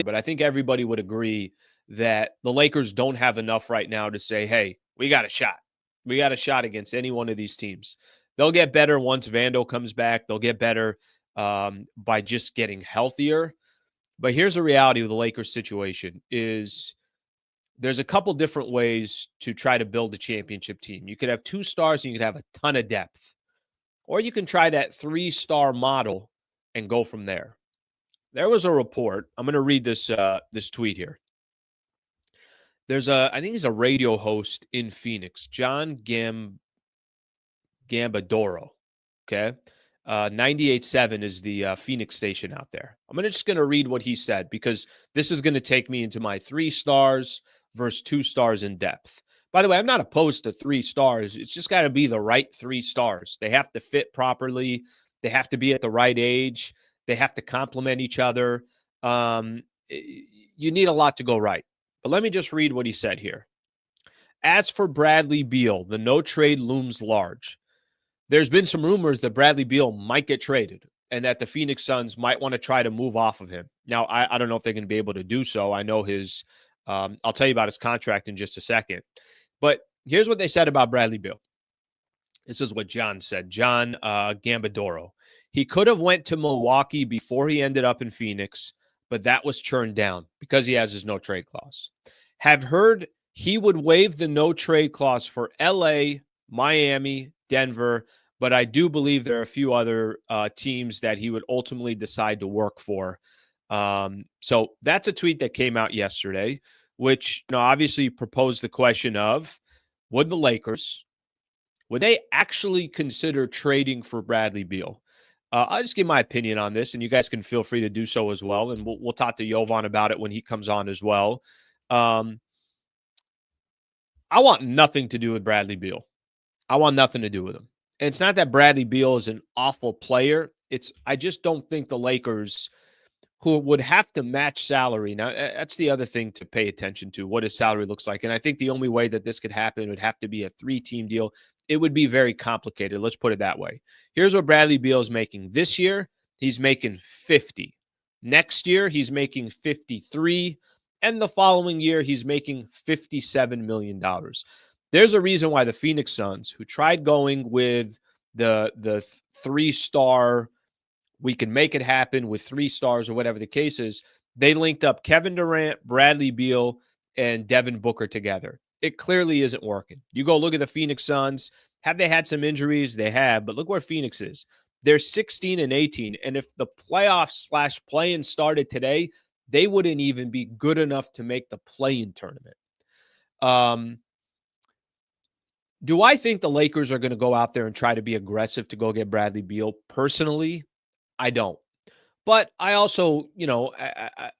but I think everybody would agree that the Lakers don't have enough right now to say, hey, we got a shot. We got a shot against any one of these teams. They'll get better once Vando comes back. They'll get better by just getting healthier. But here's the reality of the Lakers situation is there's a couple different ways to try to build a championship team. You could have 2 stars and you could have a ton of depth. Or you can try that 3-star model and go from there. There was a report. I'm going to read this tweet here. I think he's a radio host in Phoenix, John Gambadoro. Okay. 98.7 is the Phoenix station out there. I'm just going to read what he said because this is going to take me into my 3 stars versus 2 stars in depth. By the way, I'm not opposed to 3 stars. It's just got to be the right 3 stars. They have to fit properly. They have to be at the right age. They have to complement each other. You need a lot to go right. But let me just read what he said here. As for Bradley Beal, the no trade looms large. There's been some rumors that Bradley Beal might get traded and that the Phoenix Suns might want to try to move off of him. Now, I don't know if they're going to be able to do so. I know I'll tell you about his contract in just a second. But here's what they said about Bradley Beal. This is what John said. John Gambadoro. He could have went to Milwaukee before he ended up in Phoenix, but that was turned down because he has his no-trade clause. Have heard he would waive the no-trade clause for L.A., Miami, Denver, but I do believe there are a few other teams that he would ultimately decide to work for. So that's a tweet that came out yesterday, which obviously proposed the question of, would the Lakers, would they actually consider trading for Bradley Beal? I'll just give my opinion on this, and you guys can feel free to do so as well, and we'll talk to Jovan about it when he comes on as well. I want nothing to do with Bradley Beal. I want nothing to do with him. And it's not that Bradley Beal is an awful player. I just don't think the Lakers, who would have to match salary. Now, that's the other thing to pay attention to, what his salary looks like. And I think the only way that this could happen would have to be a 3-team deal. It would be very complicated. Let's put it that way. Here's what Bradley Beal is making. This year, he's making 50. Next year, he's making 53. And the following year, he's making $57 million. There's a reason why the Phoenix Suns, who tried going with the 3-star, we can make it happen with 3 stars or whatever the case is, they linked up Kevin Durant, Bradley Beal, and Devin Booker together. It clearly isn't working. You go look at the Phoenix Suns. Have they had some injuries? They have, but look where Phoenix is. They're 16-18, and if the playoffs/play-in started today, they wouldn't even be good enough to make the play-in tournament. Do I think the Lakers are going to go out there and try to be aggressive to go get Bradley Beal? Personally, I don't. But I also,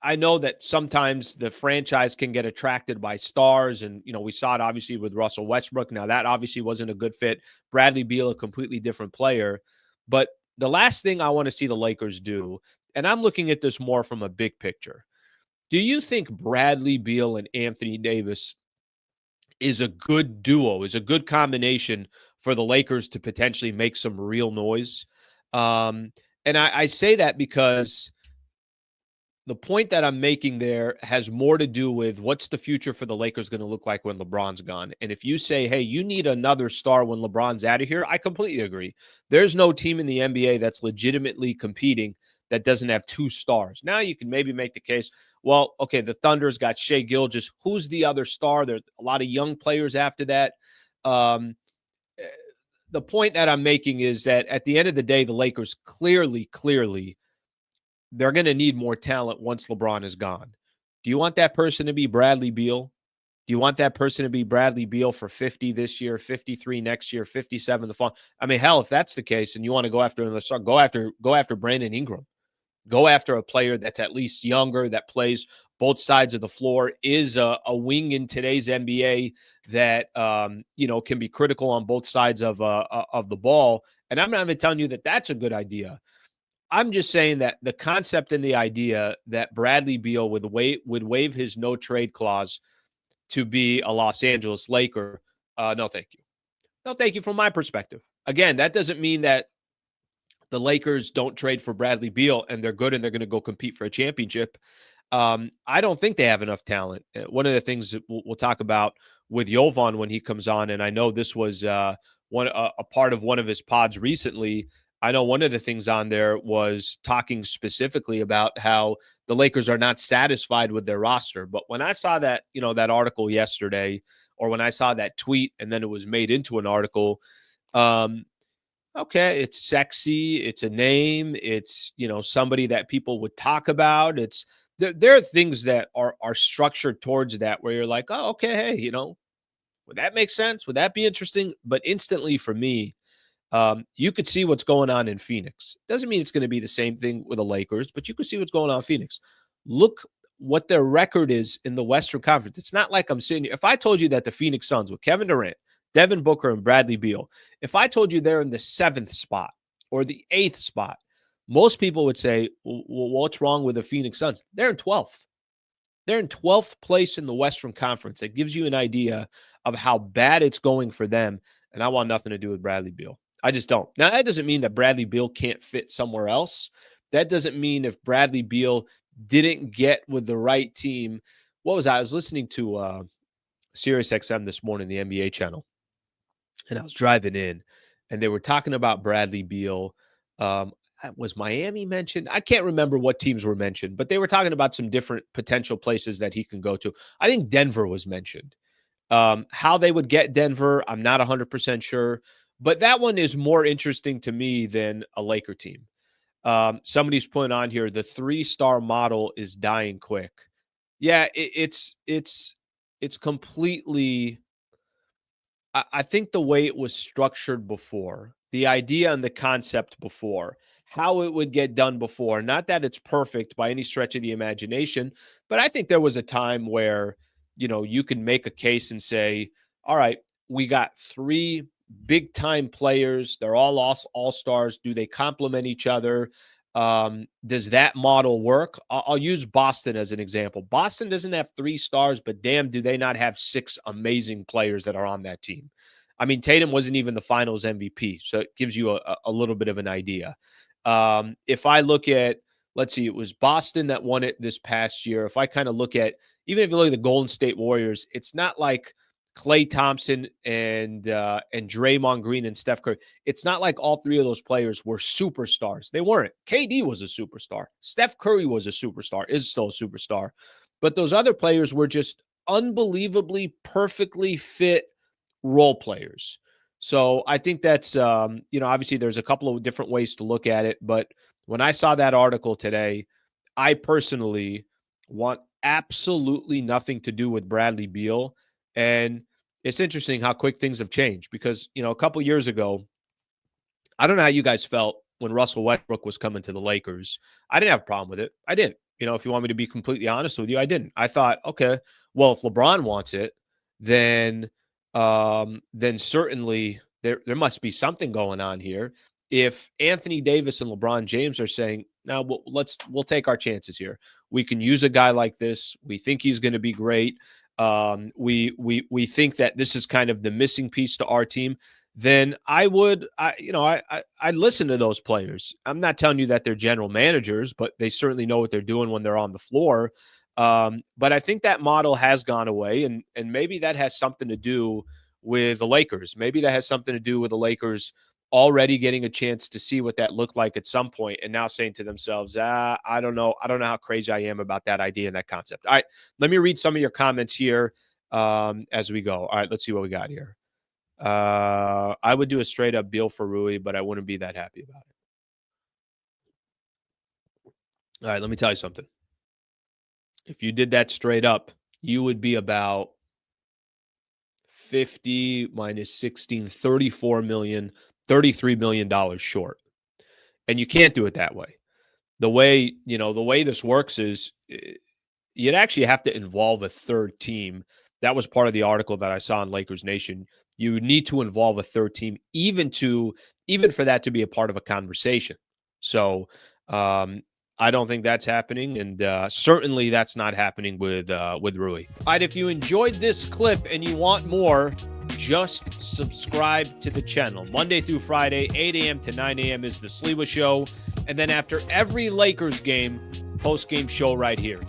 I know that sometimes the franchise can get attracted by stars. And, we saw it obviously with Russell Westbrook. Now, that obviously wasn't a good fit. Bradley Beal, a completely different player. But the last thing I want to see the Lakers do, and I'm looking at this more from a big picture. Do you think Bradley Beal and Anthony Davis is a good duo, is a good combination for the Lakers to potentially make some real noise? And I say that because the point that I'm making there has more to do with what's the future for the Lakers going to look like when LeBron's gone. And if you say, hey, you need another star when LeBron's out of here, I completely agree. There's no team in the NBA that's legitimately competing that doesn't have 2 stars. Now you can maybe make the case, well, okay, the Thunder's got Shai Gilgeous. Who's the other star? There's a lot of young players after that. The point that I'm making is that at the end of the day, the Lakers clearly, they're going to need more talent once LeBron is gone. Do you want that person to be Bradley Beal? Do you want that person to be Bradley Beal for 50 this year, 53 next year, 57 the fall? I mean, hell, if that's the case and you want to go after another star, go after Brandon Ingram. Go after a player that's at least younger, that plays both sides of the floor, is a wing in today's NBA that can be critical on both sides of the ball. And I'm not even telling you that that's a good idea. I'm just saying that the concept and the idea that Bradley Beal would waive his no trade clause to be a Los Angeles Laker, no, thank you. No, thank you from my perspective. Again, that doesn't mean that the Lakers don't trade for Bradley Beal and they're good and they're going to go compete for a championship. I don't think they have enough talent. One of the things that we'll talk about with Jovan when he comes on, and I know this was a part of one of his pods recently. I know one of the things on there was talking specifically about how the Lakers are not satisfied with their roster. But when I saw that, that article yesterday, or when I saw that tweet and then it was made into an article, okay, it's sexy, it's a name, it's, somebody that people would talk about. There are things that are structured towards that where you're like, oh, okay, hey, would that make sense? Would that be interesting? But instantly for me, you could see what's going on in Phoenix. Doesn't mean it's going to be the same thing with the Lakers, but you could see what's going on in Phoenix. Look what their record is in the Western Conference. It's not like I'm sitting here. If I told you that the Phoenix Suns with Kevin Durant, Devin Booker, and Bradley Beal, if I told you they're in the 7th spot or the 8th spot, most people would say, well, what's wrong with the Phoenix Suns? They're in 12th. They're in 12th place in the Western Conference. It gives you an idea of how bad it's going for them. And I want nothing to do with Bradley Beal. I just don't. Now, that doesn't mean that Bradley Beal can't fit somewhere else. That doesn't mean if Bradley Beal didn't get with the right team. What was I? I was listening to Sirius XM this morning, the NBA channel, and I was driving in, and they were talking about Bradley Beal. Was Miami mentioned? I can't remember what teams were mentioned, but they were talking about some different potential places that he can go to. I think Denver was mentioned. How they would get Denver, I'm not 100% sure, but that one is more interesting to me than a Laker team. Somebody's putting on here, the 3-star model is dying quick. Yeah, it's completely, I think the way it was structured before, the idea and the concept before, how it would get done before, not that it's perfect by any stretch of the imagination, but I think there was a time where, you can make a case and say, all right, we got 3 big time players. They're all all-stars. Do they complement each other? Does that model work? I'll use Boston as an example. Boston doesn't have 3 stars, but damn, do they not have 6 amazing players that are on that team? I mean, Tatum wasn't even the finals MVP, so it gives you a little bit of an idea. If I look at, let's see, it was Boston that won it this past year. If I kind of look at, even if you look at the Golden State Warriors, it's not like Klay Thompson and Draymond Green and Steph Curry. It's not like all 3 of those players were superstars. They weren't. KD was a superstar. Steph Curry was a superstar, is still a superstar. But those other players were just unbelievably perfectly fit role players. So I think that's, obviously there's a couple of different ways to look at it. But when I saw that article today, I personally want absolutely nothing to do with Bradley Beal. And it's interesting how quick things have changed because, a couple years ago, I don't know how you guys felt when Russell Westbrook was coming to the Lakers. I didn't have a problem with it. I didn't. If you want me to be completely honest with you, I didn't. I thought, okay, well, if LeBron wants it, then certainly there must be something going on here. If Anthony Davis and LeBron James are saying, now we'll take our chances here. We can use a guy like this. We think he's going to be great. We think that this is kind of the missing piece to our team. Then I'd listen to those players. I'm not telling you that they're general managers, but they certainly know what they're doing when they're on the floor. But I think that model has gone away, and maybe that has something to do with the Lakers. Maybe that has something to do with the Lakers already getting a chance to see what that looked like at some point, and now saying to themselves, I don't know how crazy I am about that idea and that concept. All right, let me read some of your comments here as we go. All right, let's see what we got here. I would do a straight up Beal for Rui, but I wouldn't be that happy about it. All right, let me tell you something. If you did that straight up, you would be about 50 minus 16, $34 million, $33 million short. And you can't do it that way. The way this works is you'd actually have to involve a third team. That was part of the article that I saw in Lakers Nation. You need to involve a third team, even for that to be a part of a conversation. So I don't think that's happening, and certainly that's not happening with Rui. All right, if you enjoyed this clip and you want more, just subscribe to the channel. Monday through Friday, 8 a.m. to 9 a.m. is the Sliwa Show, and then after every Lakers game, post-game show right here.